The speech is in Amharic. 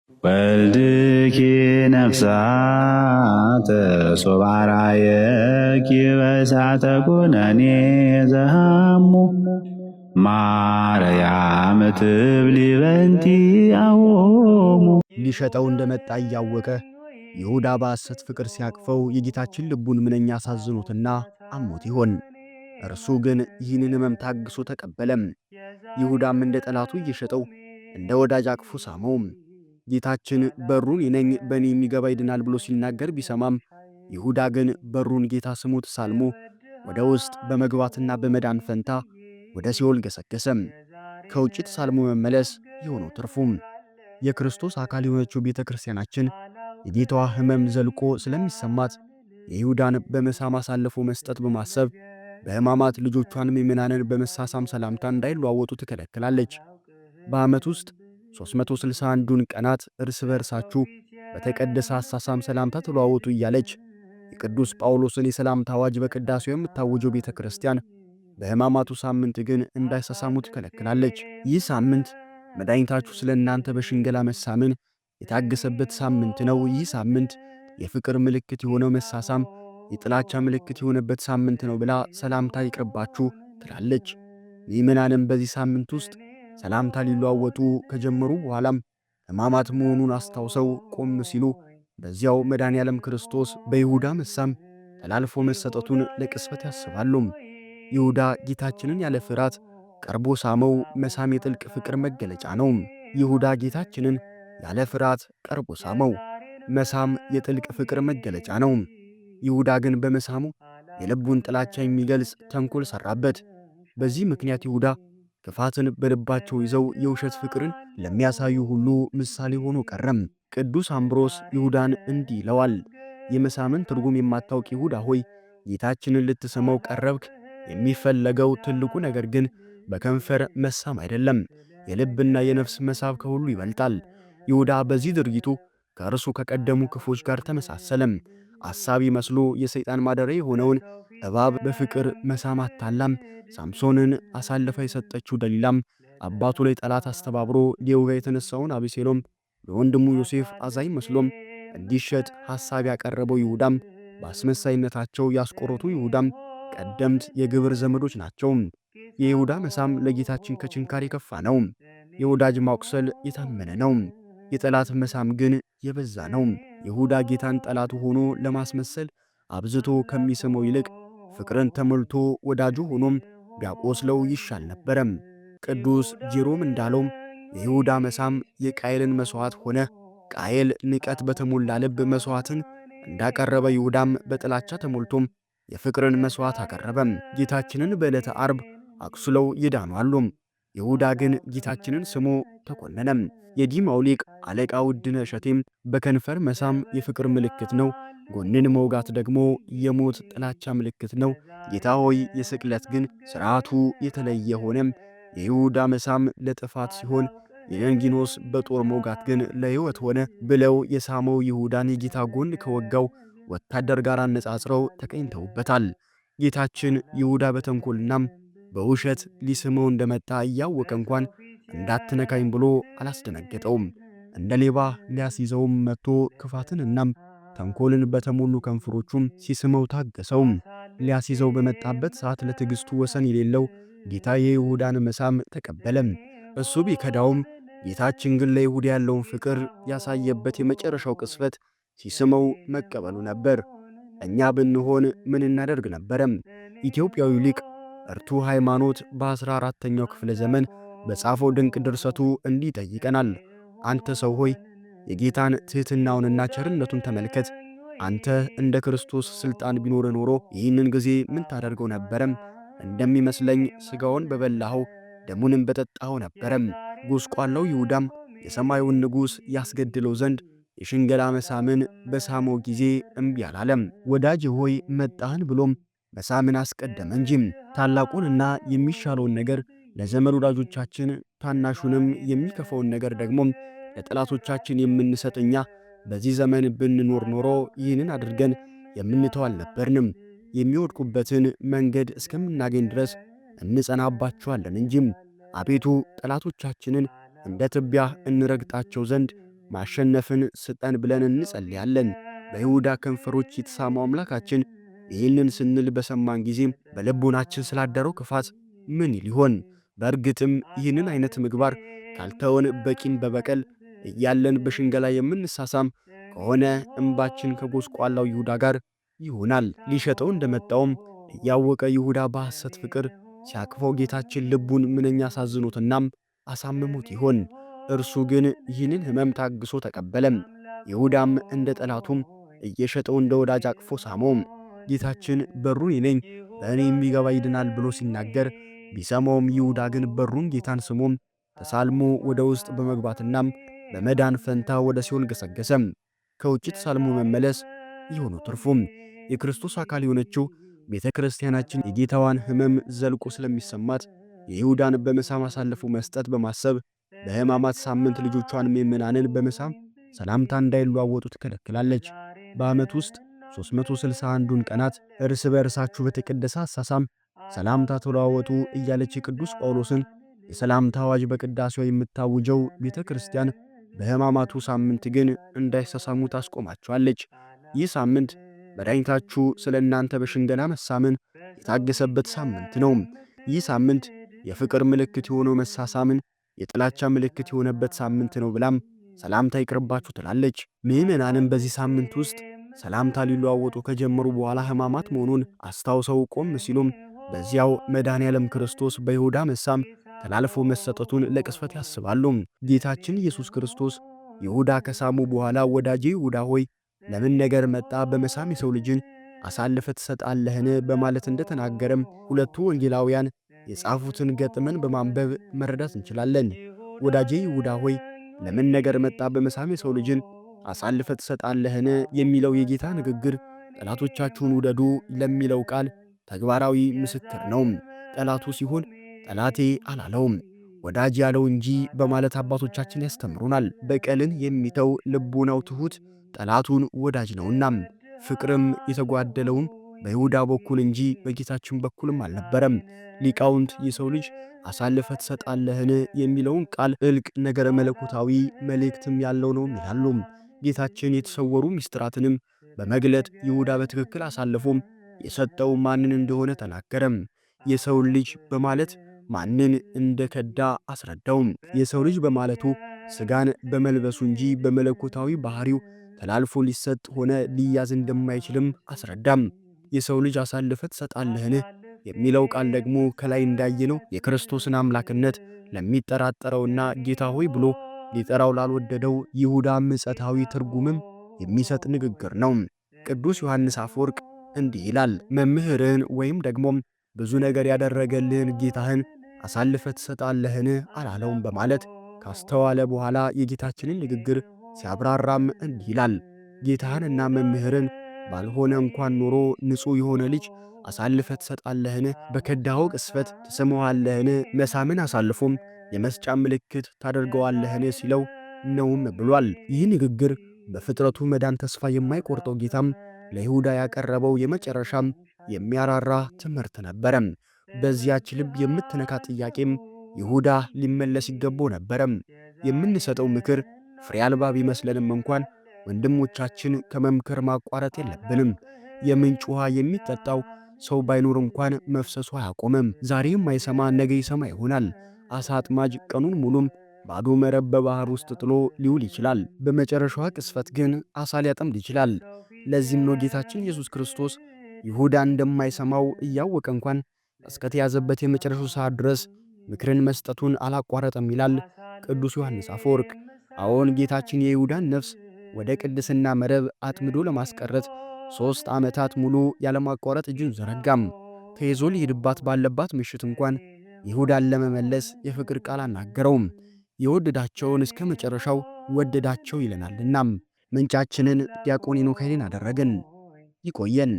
ወልድኪ ነፍሳተ ሶባራየኪ በእሳተ ኩነኔ ዘሃሙ ማርያም ትብሊ በንቲ አዎሙ። ሊሸጠው እንደመጣ እያወቀ ይሁዳ በሐሰት ፍቅር ሲያቅፈው የጌታችን ልቡን ምንኛ አሳዝኖትና አሞት ይሆን? እርሱ ግን ይህንን ሕመም ታግሶ ተቀበለም። ይሁዳም እንደ ጠላቱ እየሸጠው እንደ ወዳጅ አቅፎ ሳመው። ጌታችን በሩን እኔ ነኝ፣ በእኔ የሚገባ ይድናል ብሎ ሲናገር ቢሰማም ይሁዳ ግን በሩን ጌታ ስሞት ሳልሞ ወደ ውስጥ በመግባትና በመዳን ፈንታ ወደ ሲኦል ገሰገሰም። ከውጭ ተሳልሞ መመለስ የሆነው ትርፉም የክርስቶስ አካል የሆነችው ቤተ ክርስቲያናችን የጌታዋ ሕመም ዘልቆ ስለሚሰማት የይሁዳን በመሳም አሳልፎ መስጠት በማሰብ በሕማማት ልጆቿን ምእመናንን በመሳሳም ሰላምታ እንዳይለዋወጡ ትከለክላለች። በዓመት ውስጥ 361ዱን ቀናት እርስ በርሳችሁ በተቀደሰ አሳሳም ሰላምታ ተለዋወጡ እያለች የቅዱስ ጳውሎስን የሰላምታ አዋጅ በቅዳሴው የምታወጀው ቤተ ክርስቲያን በሕማማቱ ሳምንት ግን እንዳይሳሳሙ ትከለክላለች። ይህ ሳምንት መድኃኒታችሁ ስለ እናንተ በሽንገላ መሳምን የታገሰበት ሳምንት ነው። ይህ ሳምንት የፍቅር ምልክት የሆነው መሳሳም የጥላቻ ምልክት የሆነበት ሳምንት ነው ብላ ሰላምታ ይቅርባችሁ ትላለች። ምእመናንም በዚህ ሳምንት ውስጥ ሰላምታ ሊለዋወጡ ከጀመሩ በኋላም ሕማማት መሆኑን አስታውሰው ቆም ሲሉ በዚያው መድኃኔ ዓለም ክርስቶስ በይሁዳ መሳም ተላልፎ መሰጠቱን ለቅስፈት ያስባሉ። ይሁዳ ጌታችንን ያለ ፍርሃት ቀርቦ ሳመው። መሳም የጥልቅ ፍቅር መገለጫ ነው። ይሁዳ ጌታችንን ያለ ፍርሃት ቀርቦ ሳመው። መሳም የጥልቅ ፍቅር መገለጫ ነው። ይሁዳ ግን በመሳሙ የልቡን ጥላቻ የሚገልጽ ተንኮል ሰራበት። በዚህ ምክንያት ይሁዳ ክፋትን በልባቸው ይዘው የውሸት ፍቅርን ለሚያሳዩ ሁሉ ምሳሌ ሆኖ ቀረም። ቅዱስ አምብሮስ ይሁዳን እንዲህ ይለዋል። የመሳምን ትርጉም የማታውቅ ይሁዳ ሆይ ጌታችንን ልትስመው ቀረብክ። የሚፈለገው ትልቁ ነገር ግን በከንፈር መሳም አይደለም፣ የልብና የነፍስ መሳብ ከሁሉ ይበልጣል። ይሁዳ በዚህ ድርጊቱ ከእርሱ ከቀደሙ ክፎች ጋር ተመሳሰለም። አሳቢ መስሎ የሰይጣን ማደሪያ የሆነውን እባብ በፍቅር መሳም አታላም። ሳምሶንን አሳልፋ የሰጠችው ደሊላም አባቱ ላይ ጠላት አስተባብሮ ሊወጋ የተነሳውን አቤሴሎም ለወንድሙ ዮሴፍ አዛኝ መስሎም እንዲሸጥ ሐሳብ ያቀረበው ይሁዳም በአስመሳይነታቸው ያስቆሮቱ ይሁዳም ቀደምት የግብር ዘመዶች ናቸው። የይሁዳ መሳም ለጌታችን ከችንካር የከፋ ነው። የወዳጅ ማቁሰል የታመነ ነው። የጠላት መሳም ግን የበዛ ነው። ይሁዳ ጌታን ጠላቱ ሆኖ ለማስመሰል አብዝቶ ከሚስመው ይልቅ ፍቅርን ተሞልቶ ወዳጁ ሆኖም ቢያቆስለው ይሻል ነበረም። ቅዱስ ጄሮም እንዳለው የይሁዳ መሳም የቃየልን መሥዋዕት ሆነ። ቃየል ንቀት በተሞላ ልብ መሥዋዕትን እንዳቀረበ ይሁዳም በጥላቻ ተሞልቶም የፍቅርን መሥዋዕት አቀረበም። ጌታችንን በዕለተ ዓርብ አቁስለው ይዳኑ አሉ። ይሁዳ ግን ጌታችንን ስሞ ተኮነነም። የዲማው ሊቅ አለቃ ውድነ እሸቴም በከንፈር መሳም የፍቅር ምልክት ነው፣ ጎንን መውጋት ደግሞ የሞት ጥላቻ ምልክት ነው። ጌታ ሆይ የስቅለት ግን ሥርዓቱ የተለየ ሆነም። የይሁዳ መሳም ለጥፋት ሲሆን የለንጊኖስ በጦር መውጋት ግን ለሕይወት ሆነ ብለው የሳመው ይሁዳን የጌታ ጎን ከወጋው ወታደር ጋር አነጻጽረው ተቀኝተውበታል። ጌታችን ይሁዳ በተንኮልናም በውሸት ሊስመው እንደመጣ እያወቀ እንኳን እንዳትነካኝ ብሎ አላስደነገጠውም። እንደ ሌባ ሊያስይዘውም መጥቶ ክፋትን እናም ተንኮልን በተሞሉ ከንፈሮቹም ሲስመው ታገሰውም። ሊያስይዘው በመጣበት ሰዓት ለትዕግሥቱ ወሰን የሌለው ጌታ የይሁዳን መሳም ተቀበለም። እሱ ቢከዳውም ጌታችን ግን ለይሁዳ ያለውን ፍቅር ያሳየበት የመጨረሻው ቅስፈት ሲስመው መቀበሉ ነበር። እኛ ብንሆን ምን እናደርግ ነበረም? ኢትዮጵያዊው ሊቅ እርቱ ሃይማኖት በ14ኛው ክፍለ ዘመን በጻፈው ድንቅ ድርሰቱ እንዲህ ይጠይቀናል። አንተ ሰው ሆይ የጌታን ትሕትናውንና ቸርነቱን ተመልከት። አንተ እንደ ክርስቶስ ሥልጣን ቢኖር ኖሮ ይህንን ጊዜ ምን ታደርገው ነበረም? እንደሚመስለኝ ሥጋውን በበላኸው ደሙንም በጠጣኸው ነበረም። ጎስቋላው ይሁዳም የሰማዩን ንጉሥ ያስገድለው ዘንድ የሽንገላ መሳምን በሳመው ጊዜ እምቢ አላለም። ወዳጅ ሆይ መጣህን ብሎም መሳምን አስቀደመ እንጂም ታላቁንና የሚሻለውን ነገር ለዘመድ ወዳጆቻችን፣ ታናሹንም የሚከፋውን ነገር ደግሞ ለጠላቶቻችን የምንሰጥ እኛ በዚህ ዘመን ብንኖር ኖሮ ይህንን አድርገን የምንተው አልነበርንም። የሚወድቁበትን መንገድ እስከምናገኝ ድረስ እንጸናባቸዋለን እንጂም። አቤቱ ጠላቶቻችንን እንደ ትቢያ እንረግጣቸው ዘንድ ማሸነፍን ስጠን ብለን እንጸልያለን። በይሁዳ ከንፈሮች የተሳመው አምላካችን ይህንን ስንል በሰማን ጊዜም በልቡናችን ስላደረው ክፋት ምን ይል ይሆን? በእርግጥም ይህንን አይነት ምግባር ካልተውን በቂም በበቀል እያለን በሽንገላ የምንሳሳም ከሆነ እንባችን ከጎስቋላው ይሁዳ ጋር ይሆናል። ሊሸጠው እንደመጣውም እያወቀ ይሁዳ በሐሰት ፍቅር ሲያቅፈው ጌታችን ልቡን ምንኛ አሳዝኖትናም አሳምሞት ይሆን? እርሱ ግን ይህንን ሕመም ታግሶ ተቀበለም። ይሁዳም እንደ ጠላቱም እየሸጠው እንደ ወዳጅ አቅፎ ሳመውም። ጌታችን በሩን እኔ ነኝ፣ በእኔ የሚገባ ይድናል ብሎ ሲናገር ቢሰማውም ይሁዳ ግን በሩን ጌታን ስሞም ተሳልሞ ወደ ውስጥ በመግባትናም በመዳን ፈንታ ወደ ሲኦል ገሰገሰም። ከውጭ ተሳልሞ መመለስ የሆነው ትርፉም የክርስቶስ አካል የሆነችው ቤተ ክርስቲያናችን የጌታዋን ሕመም ዘልቆ ስለሚሰማት የይሁዳን በመሳም አሳልፎ መስጠት በማሰብ በሕማማት ሳምንት ልጆቿን ምእመናንን በመሳም ሰላምታ እንዳይለዋወጡ ትከለክላለች። በዓመት ውስጥ 361ዱን ቀናት እርስ በእርሳችሁ በተቀደሰ አሳሳም ሰላምታ ተለዋወጡ እያለች የቅዱስ ጳውሎስን የሰላምታ አዋጅ በቅዳሴዋ የምታውጀው ቤተ ክርስቲያን በሕማማቱ ሳምንት ግን እንዳይሳሳሙ ታስቆማቸዋለች። ይህ ሳምንት መድኃኒታችሁ ስለ እናንተ በሽንገላ መሳምን የታገሰበት ሳምንት ነው። ይህ ሳምንት የፍቅር ምልክት የሆነው መሳሳምን የጥላቻ ምልክት የሆነበት ሳምንት ነው ብላም ሰላምታ ይቅርባችሁ ትላለች። ምእመናንም በዚህ ሳምንት ውስጥ ሰላምታ ሊለዋወጡ ከጀመሩ በኋላ ሕማማት መሆኑን አስታውሰው ቆም ሲሉም በዚያው መድኃኔ ዓለም ክርስቶስ በይሁዳ መሳም ተላልፎ መሰጠቱን ለቅስፈት ያስባሉ። ጌታችን ኢየሱስ ክርስቶስ ይሁዳ ከሳሙ በኋላ ወዳጄ ይሁዳ ሆይ ለምን ነገር መጣ በመሳም የሰው ልጅን አሳልፈ ትሰጣለህን በማለት እንደተናገረም ሁለቱ ወንጌላውያን የጻፉትን ገጥመን በማንበብ መረዳት እንችላለን። ወዳጄ ይሁዳ ሆይ ለምን ነገር መጣ በመሳም የሰው ልጅን አሳልፈ ትሰጣለህን የሚለው የጌታ ንግግር ጠላቶቻችሁን ውደዱ ለሚለው ቃል ተግባራዊ ምስክር ነው። ጠላቱ ሲሆን ጠላቴ አላለውም ወዳጅ ያለው እንጂ በማለት አባቶቻችን ያስተምሩናል። በቀልን የሚተው ልቡናው ትሑት ጠላቱን ወዳጅ ነውና። ፍቅርም የተጓደለውም በይሁዳ በኩል እንጂ በጌታችን በኩልም አልነበረም። ሊቃውንት የሰው ልጅ አሳልፈ ትሰጣለህን የሚለውን ቃል ጥልቅ ነገረ መለኮታዊ መልእክትም ያለው ነው ይላሉ። ጌታችን የተሰወሩ ምስጢራትንም በመግለጥ ይሁዳ በትክክል አሳልፎም የሰጠው ማንን እንደሆነ ተናገረም። የሰው ልጅ በማለት ማንን እንደከዳ አስረዳውም። የሰው ልጅ በማለቱ ሥጋን በመልበሱ እንጂ በመለኮታዊ ባህሪው ተላልፎ ሊሰጥ ሆነ ሊያዝ እንደማይችልም አስረዳም። የሰው ልጅ አሳልፈ ትሰጣለህን የሚለው ቃል ደግሞ ከላይ እንዳየነው የክርስቶስን አምላክነት ለሚጠራጠረውና ጌታ ሆይ ብሎ ሊጠራው ላልወደደው ይሁዳ ምጸታዊ ትርጉምም የሚሰጥ ንግግር ነው። ቅዱስ ዮሐንስ አፈወርቅ እንዲህ ይላል፣ መምህርህን ወይም ደግሞም ብዙ ነገር ያደረገልህን ጌታህን አሳልፈ ትሰጣለህን አላለውም በማለት ካስተዋለ በኋላ የጌታችንን ንግግር ሲያብራራም እንዲህ ይላል፣ ጌታህንና መምህርን ባልሆነ እንኳን ኖሮ ንጹሕ የሆነ ልጅ አሳልፈ ትሰጣለህን? በከዳኸው ቅስፈት ትስመዋለህን? መሳምን አሳልፎም የመስጫ ምልክት ታደርገዋለህን? ሲለው ነውም ብሏል። ይህ ንግግር በፍጥረቱ መዳን ተስፋ የማይቆርጠው ጌታም ለይሁዳ ያቀረበው የመጨረሻም የሚያራራ ትምህርት ነበረም። በዚያች ልብ የምትነካ ጥያቄም ይሁዳ ሊመለስ ይገባው ነበረም። የምንሰጠው ምክር ፍሬ አልባ ቢመስለንም እንኳን ወንድሞቻችን ከመምከር ማቋረጥ የለብንም። የምንጭ ውሃ የሚጠጣው ሰው ባይኖር እንኳን መፍሰሱ አያቆምም። ዛሬ የማይሰማ ነገ ይሰማ ይሆናል። አሳ አጥማጅ ቀኑን ሙሉም ባዶ መረብ በባህር ውስጥ ጥሎ ሊውል ይችላል። በመጨረሻዋ ቅስፈት ግን አሳ ሊያጠምድ ይችላል። ለዚህም ነው ጌታችን ኢየሱስ ክርስቶስ ይሁዳ እንደማይሰማው እያወቀ እንኳን እስከተያዘበት የመጨረሻው ሰዓት ድረስ ምክርን መስጠቱን አላቋረጠም ይላል ቅዱስ ዮሐንስ አፈወርቅ። አዎን ጌታችን የይሁዳን ነፍስ ወደ ቅድስና መረብ አጥምዶ ለማስቀረት 3 ዓመታት ሙሉ ያለማቋረጥ እጁን ዘረጋም። ተይዞ ሊሄድባት ባለባት ምሽት እንኳን ይሁዳን ለመመለስ የፍቅር ቃል አናገረውም። የወደዳቸውን እስከ መጨረሻው ወደዳቸው ይለናልና። ምንጫችንን ዲያቆን ሄኖክ ኃይሌን አደረግን። ይቆየን።